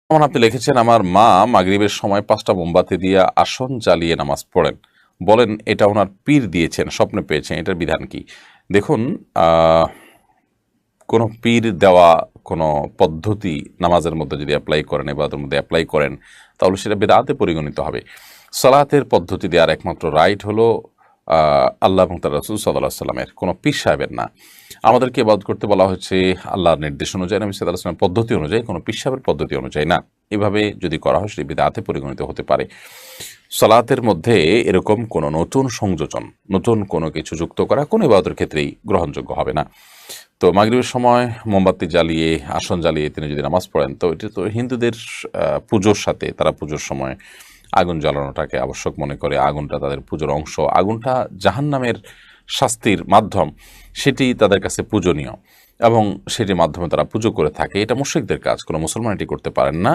যেমন আপনি লিখেছেন, আমার মা মাগরিবের সময় 5টা মোমবাতি দিয়ে আসন জ্বালিয়ে নামাজ পড়েন, বলেন এটা ওনার পীর দিয়েছেন, স্বপ্নে পেয়েছেন, এটার বিধান কি? দেখুন, কোনো পীর দেওয়া কোনো পদ্ধতি নামাজের মধ্যে যদি অ্যাপ্লাই করেন, ইবাদতের মধ্যে অ্যাপ্লাই করেন, তাহলে সেটা বেদাতে পরিগণিত হবে। সালাতের পদ্ধতি দেওয়ার একমাত্র রাইট হলো আল্লাহ এবং তার রাসূল সাল্লাল্লাহু আলাইহি সাল্লামের, কোনো পীর সাহেবের না। আমাদেরকে ইবাদত করতে বলা হচ্ছে আল্লাহর নির্দেশ অনুযায়ী, নবী সাল্লাল্লাহু আলাইহি ওয়াসাল্লামের পদ্ধতি অনুযায়ী, কোনো পীর সাহেবের পদ্ধতি অনুযায়ী না। এভাবে যদি করা হয় সেটি বিদআতে পরিগণিত হতে পারে। সালাতের মধ্যে এরকম কোনো নতুন সংযোজন, নতুন কোনো কিছু যুক্ত করা কোনো ইবাদতের ক্ষেত্রেই গ্রহণযোগ্য হবে না। তো মাগরিবের সময় মোমবাতি জ্বালিয়ে, আসন জ্বালিয়ে তিনি যদি নামাজ পড়েন, তো এটা তো হিন্দুদের পুজোর সাথে, তারা পুজোর সময় আগুন জ্বালানোটাকে আবশ্যক মনে করে, আগুনটা তাদের পুজোর অংশ, আগুনটা জাহান্নামের শাস্তির মাধ্যম, সেটি তাদের কাছে পূজনীয় এবং সেটির মাধ্যমে তারা পুজো করে থাকে। এটা মুশরিকদের কাজ, কোনো মুসলমান এটি করতে পারেন না।